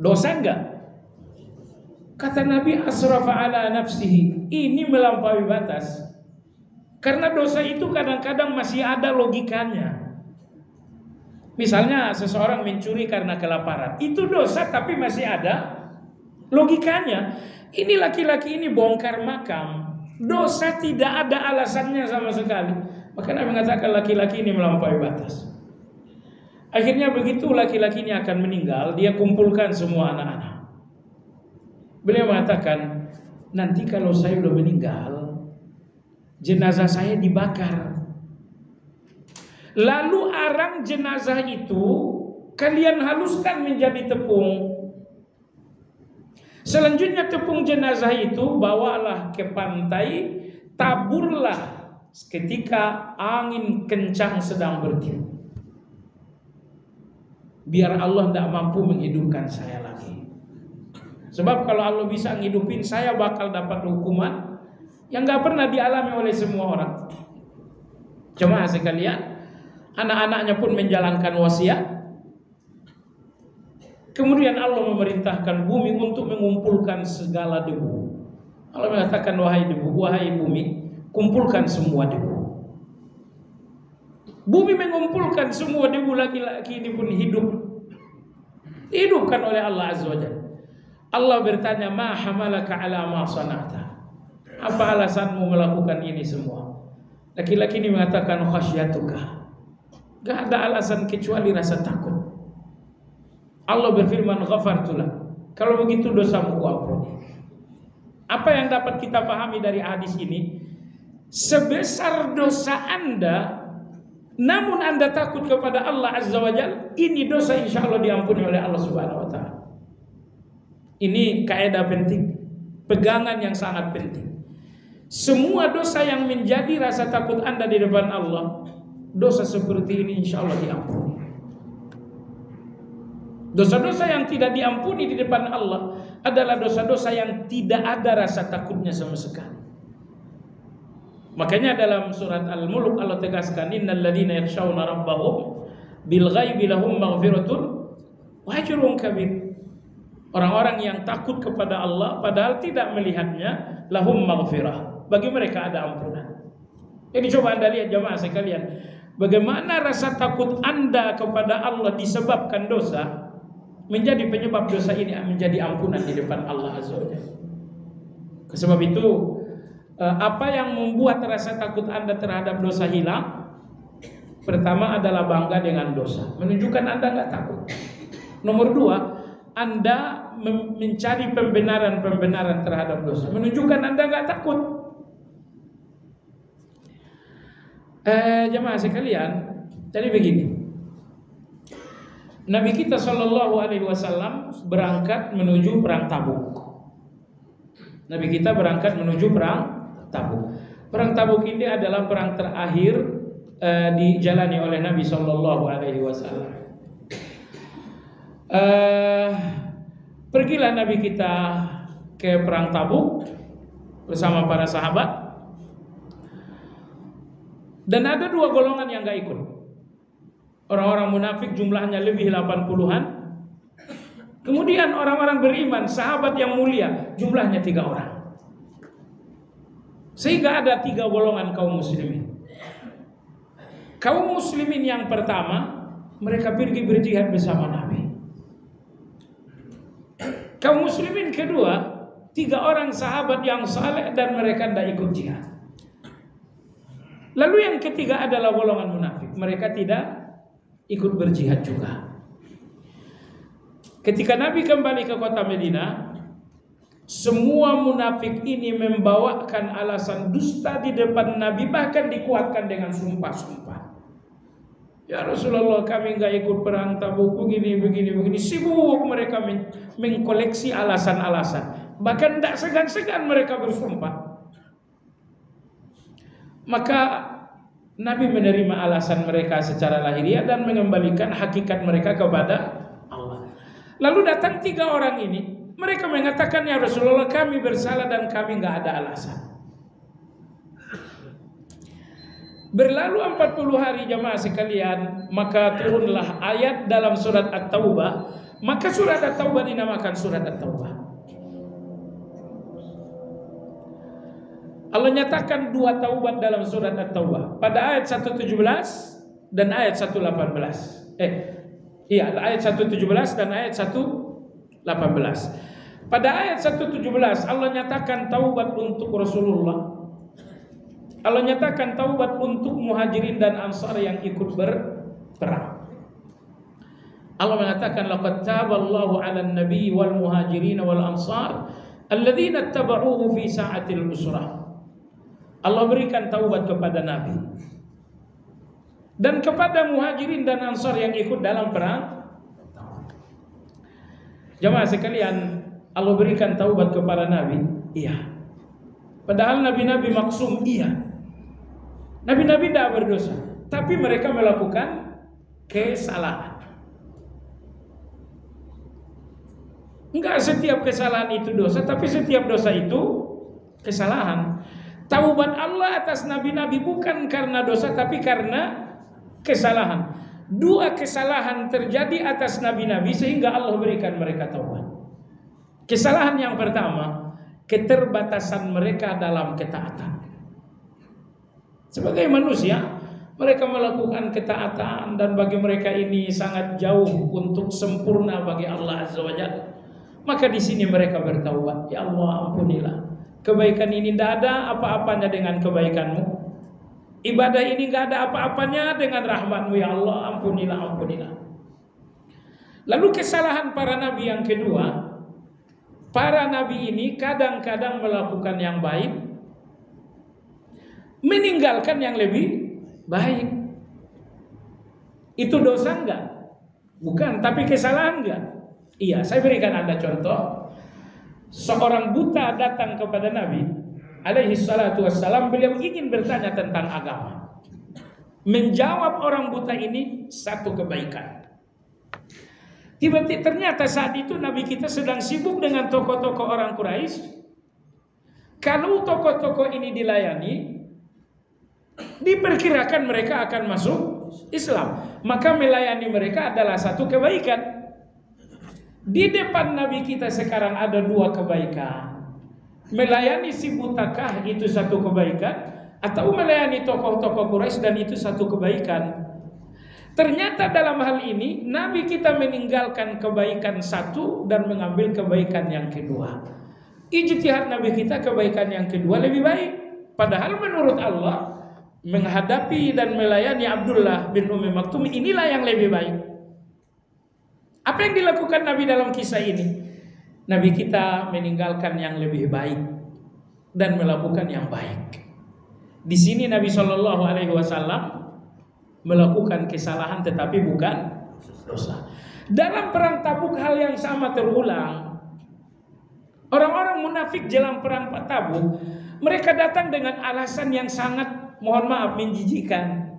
Dosa enggak? Kata Nabi, asrafa ala nafsihi, ini melampaui batas. Karena dosa itu kadang-kadang masih ada logikanya. Misalnya seseorang mencuri karena kelaparan, itu dosa tapi masih ada logikanya. Ini laki-laki ini bongkar makam, dosa tidak ada alasannya sama sekali. Maka Nabi mengatakan laki-laki ini melampaui batas. Akhirnya begitu laki-laki ini akan meninggal, dia kumpulkan semua anak-anak. Beliau mengatakan, nanti kalau saya udah meninggal, jenazah saya dibakar. Lalu arang jenazah itu kalian haluskan menjadi tepung. Selanjutnya tepung jenazah itu bawalah ke pantai, taburlah ketika angin kencang sedang bertiup. Biar Allah tidak mampu menghidupkan saya lagi. Sebab kalau Allah bisa menghidupin saya, bakal dapat hukuman yang nggak pernah dialami oleh semua orang. Jemaah sekalian, anak-anaknya pun menjalankan wasiat. Kemudian Allah memerintahkan bumi untuk mengumpulkan segala debu. Allah mengatakan, wahai debu, wahai bumi, kumpulkan semua debu. Bumi mengumpulkan semua debu, laki-laki ini pun hidup. Dihidupkan oleh Allah Azza wa Jalla. Allah bertanya, ma hamalaka ala ma sana'ta. Apa alasanmu melakukan ini semua? Laki-laki ini mengatakan, khasyatuka. Gak ada alasan kecuali rasa takut. Allah berfirman, ghafartulah. Kalau begitu dosamu kuampuni. Apa yang dapat kita pahami dari hadis ini? Sebesar dosa Anda, namun Anda takut kepada Allah Azza wa Jalla, ini dosa insya Allah diampuni oleh Allah Subhanahu wa Ta'ala. Ini kaidah penting, pegangan yang sangat penting. Semua dosa yang menjadi rasa takut Anda di depan Allah, dosa seperti ini insya Allah diampuni. Dosa-dosa yang tidak diampuni di depan Allah adalah dosa-dosa yang tidak ada rasa takutnya sama sekali. Makanya dalam surat Al-Mulk Allah tegaskan, innal ladzina yakhshawna rabbahum bil ghaibi lahum maghfiratun wa ajrun kabir. Orang-orang yang takut kepada Allah padahal tidak melihatnya, lahum maghfirah, bagi mereka ada ampunan. Jadi coba Anda lihat jemaah sekalian, bagaimana rasa takut Anda kepada Allah disebabkan dosa menjadi penyebab dosa ini menjadi ampunan di depan Allah Azza wa Jalla. Sebab itu apa yang membuat rasa takut Anda terhadap dosa hilang? Pertama adalah bangga dengan dosa, menunjukkan Anda nggak takut. Nomor dua, Anda mencari pembenaran terhadap dosa, menunjukkan Anda nggak takut. Jemaah sekalian, jadi begini. Nabi kita Shallallahu Alaihi Wasallam berangkat menuju perang Tabuk. Nabi kita berangkat menuju perang Tabuk. Perang Tabuk ini adalah perang terakhir dijalani oleh Nabi Shallallahu Alaihi Wasallam. Pergilah Nabi kita ke perang Tabuk bersama para sahabat. Dan ada dua golongan yang gak ikut. Orang-orang munafik jumlahnya lebih 80-an. Kemudian orang-orang beriman, sahabat yang mulia, jumlahnya 3 orang. Sehingga ada 3 golongan kaum muslimin. Kaum muslimin yang pertama, mereka pergi berjihad bersama Nabi. Kaum muslimin kedua, 3 orang sahabat yang saleh dan mereka tidak ikut jihad. Lalu yang ketiga adalah golongan munafik. Mereka tidak ikut berjihad juga. Ketika Nabi kembali ke kota Madinah, semua munafik ini membawakan alasan dusta di depan Nabi, bahkan dikuatkan dengan sumpah-sumpah. Ya Rasulullah, kami enggak ikut perang Tabuk, begini. Sibuk mereka mengkoleksi alasan-alasan. Bahkan tidak segan-segan mereka bersumpah. Maka Nabi menerima alasan mereka secara lahiriah dan mengembalikan hakikat mereka kepada Allah. Lalu datang 3 orang ini, mereka mengatakan, ya Rasulullah, kami bersalah dan kami enggak ada alasan. Berlalu 40 hari jamaah sekalian, maka turunlah ayat dalam surat At-Taubah. Maka surat At-Taubah dinamakan surat At-Taubah. Allah nyatakan 2 taubat dalam surat At-Taubah pada ayat 117 dan ayat 118. Ayat 117 dan ayat 118. Pada ayat 117 Allah nyatakan taubat untuk Rasulullah. Allah nyatakan taubat untuk muhajirin dan ansar yang ikut berperang. Allah mengatakan laqad taballahu 'alan nabiy wal muhajirin wal ansar alladzina ittaba'uhu fi sa'atil usrah. Allah berikan taubat kepada Nabi dan kepada muhajirin dan ansar yang ikut dalam perang. Jamaah sekalian, Allah berikan taubat kepada Nabi, iya. Padahal nabi-nabi maksum, iya. Nabi-nabi tidak berdosa, tapi mereka melakukan kesalahan. Enggak setiap kesalahan itu dosa, tapi setiap dosa itu kesalahan. Taubat Allah atas nabi-nabi bukan karena dosa tapi karena kesalahan. Dua kesalahan terjadi atas nabi-nabi sehingga Allah berikan mereka taubat. Kesalahan yang pertama, keterbatasan mereka dalam ketaatan. Sebagai manusia, mereka melakukan ketaatan dan bagi mereka ini sangat jauh untuk sempurna bagi Allah Azza wa Jalla. Maka di sini mereka bertaubat, ya Allah ampunilah. Kebaikan ini tidak ada apa-apanya dengan kebaikan-Mu. Ibadah ini tidak ada apa-apanya dengan rahmat-Mu, ya Allah ampunilah, ampunilah. Lalu kesalahan para nabi yang kedua, para nabi ini kadang-kadang melakukan yang baik, meninggalkan yang lebih baik. Itu dosa enggak? Bukan, tapi kesalahan enggak? Iya, saya berikan Anda contoh. Seorang buta datang kepada Nabi alaihi salatu wassalam, beliau ingin bertanya tentang agama. Menjawab orang buta ini satu kebaikan. Tiba-tiba ternyata saat itu Nabi kita sedang sibuk dengan tokoh-tokoh orang Quraisy. Kalau tokoh-tokoh ini dilayani, diperkirakan mereka akan masuk Islam. Maka melayani mereka adalah satu kebaikan. Di depan Nabi kita sekarang ada dua kebaikan. Melayani si butakah itu satu kebaikan, atau melayani tokoh-tokoh Quraisy dan itu satu kebaikan. Ternyata dalam hal ini Nabi kita meninggalkan kebaikan satu dan mengambil kebaikan yang kedua. Ijtihad Nabi kita kebaikan yang kedua lebih baik. Padahal menurut Allah menghadapi dan melayani Abdullah bin Ummi Maktum inilah yang lebih baik. Apa yang dilakukan Nabi dalam kisah ini? Nabi kita meninggalkan yang lebih baik dan melakukan yang baik. Di sini Nabi Shallallahu Alaihi Wasallam melakukan kesalahan tetapi bukan dosa. Dalam perang Tabuk hal yang sama terulang. Orang-orang munafik jelang perang Tabuk, mereka datang dengan alasan yang sangat, mohon maaf, menjijikan.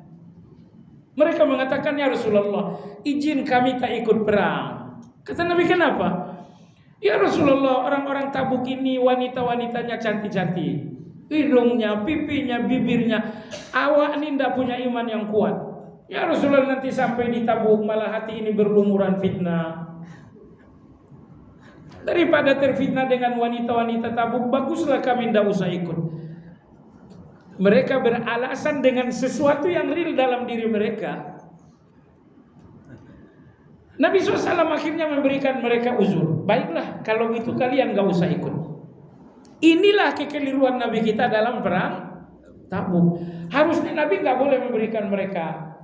Mereka mengatakan, ya Rasulullah, izin kami tak ikut perang. Kata Nabi, kenapa? Ya Rasulullah, orang-orang Tabuk ini wanita-wanitanya cantik-cantik, hidungnya, pipinya, bibirnya. Awak ini tidak punya iman yang kuat. Ya Rasulullah, nanti sampai di Tabuk malah hati ini berlumuran fitnah. Daripada terfitnah dengan wanita-wanita Tabuk, baguslah kami tidak usah ikut. Mereka beralasan dengan sesuatu yang real dalam diri mereka. Nabi SAW akhirnya memberikan mereka uzur. Baiklah, kalau itu kalian gak usah ikut. Inilah kekeliruan Nabi kita dalam perang Tabuk. Harusnya Nabi gak boleh memberikan mereka.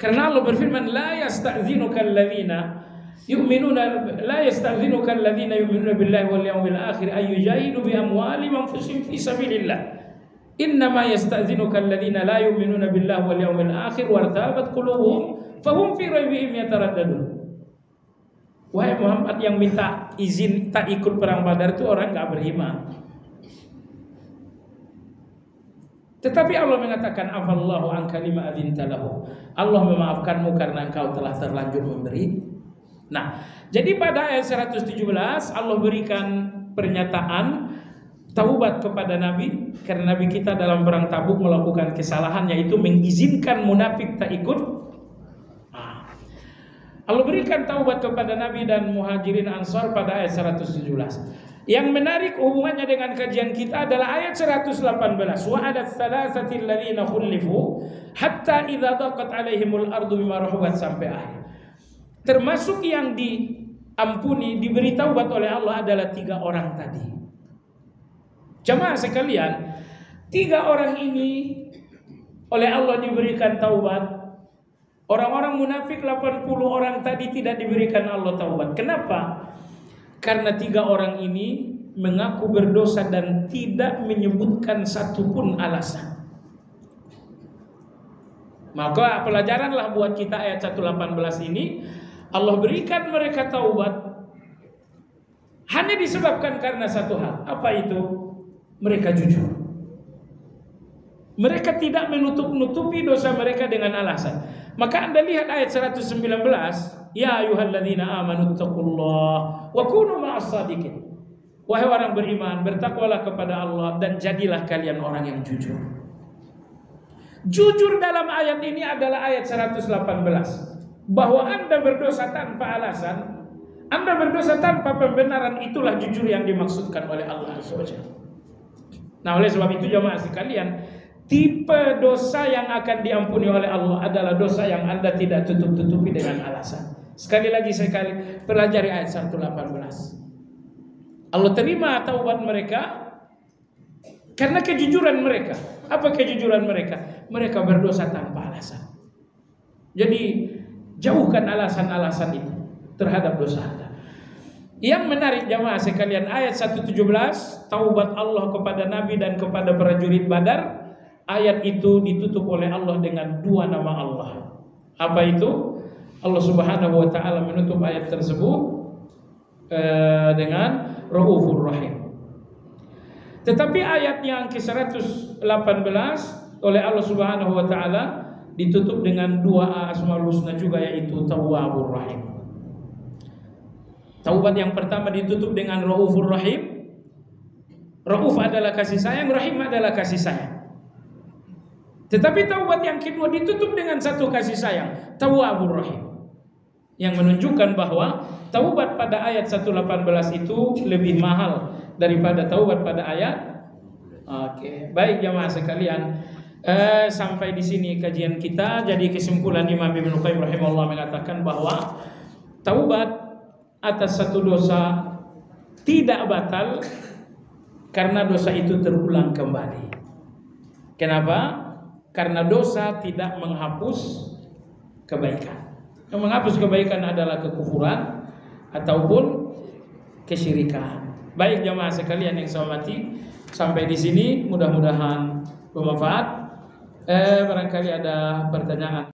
Karena Allah berfirman, la yasta'dzinuka alladhina yu'minuna la yasta'dzinuka alladhina yu'minuna billahi wal yawmil akhir ay yujahidu bi amwalihim wa anfusihim fi sabilillah. Innama yasta'dzinuka alladhina la yu'minuna billahi wal yawmil akhir wartabat qulubuhum fahum fi raibihim yataraddadun. Wahai Muhammad, yang minta izin tak ikut perang Badar itu orang enggak beriman. Tetapi Allah mengatakan, afallahu an kalima adzinta lahu. Allah memaafkanmu karena engkau telah terlanjur memberi. Nah, jadi pada ayat 117 Allah berikan pernyataan taubat kepada Nabi karena Nabi kita dalam perang Tabuk melakukan kesalahan, yaitu mengizinkan munafik tak ikut. Allah berikan taubat kepada Nabi dan Muhajirin Ansar pada ayat 117. Yang menarik hubungannya dengan kajian kita adalah ayat 118. Wa adat thalathatil ladzina khulifu hatta idza daqat alaihimul ardu bima rahubat, sampai akhir. Termasuk yang diampuni, diberi taubat oleh Allah adalah 3 orang tadi. Jemaah sekalian, 3 orang ini oleh Allah diberikan taubat. Orang-orang munafik 80 orang tadi tidak diberikan Allah taubat. Kenapa? Karena 3 orang ini mengaku berdosa dan tidak menyebutkan satupun alasan. Maka pelajaranlah buat kita ayat 118 ini. Allah berikan mereka taubat hanya disebabkan karena satu hal. Apa itu? Mereka jujur. Mereka tidak menutup-nutupi dosa mereka dengan alasan. Maka Anda lihat ayat 119, ya ayyuhalladzina amanu taqullaha wa kunu ma'as shadiqin. Wahai orang beriman, bertakwalah kepada Allah dan jadilah kalian orang yang jujur. Jujur dalam ayat ini adalah ayat 118, bahwa Anda berdosa tanpa alasan, Anda berdosa tanpa pembenaran, itulah jujur yang dimaksudkan oleh Allah SWT. Nah, oleh sebab itu jemaah sekalian, tipe dosa yang akan diampuni oleh Allah adalah dosa yang Anda tidak tutup-tutupi dengan alasan. Sekali lagi pelajari ayat 118. Allah terima taubat mereka karena kejujuran mereka. Apa kejujuran mereka? Mereka berdosa tanpa alasan. Jadi jauhkan alasan-alasan itu terhadap dosa Anda. Yang menarik jamaah sekalian, ayat 117, taubat Allah kepada Nabi dan kepada prajurit Badar. Ayat itu ditutup oleh Allah dengan dua nama Allah. Apa itu? Allah Subhanahu wa taala menutup ayat tersebut dengan Raufur Rahim. Tetapi ayat yang ke-118 oleh Allah Subhanahu wa taala ditutup dengan dua Asmaul Husna juga, yaitu Tawwabur Rahim. Taubat yang pertama ditutup dengan Raufur Rahim. Rauf adalah kasih sayang, Rahim adalah kasih sayang. Tetapi taubat yang kedua ditutup dengan satu kasih sayang, Tawwabur Rahim, yang menunjukkan bahwa taubat pada ayat 118 itu lebih mahal daripada taubat pada ayat. Oke, baik jamaah sekalian, sampai di sini kajian kita. Jadi kesimpulan Imam Ibnu Qayyim rahimahullah mengatakan bahwa taubat atas satu dosa tidak batal karena dosa itu terulang kembali. Kenapa? Karena dosa tidak menghapus kebaikan. Yang menghapus kebaikan adalah kekufuran ataupun kesyirikan. Baik jamaah sekalian yang saya hormati, sampai di sini mudah-mudahan bermanfaat. Barangkali ada pertanyaan.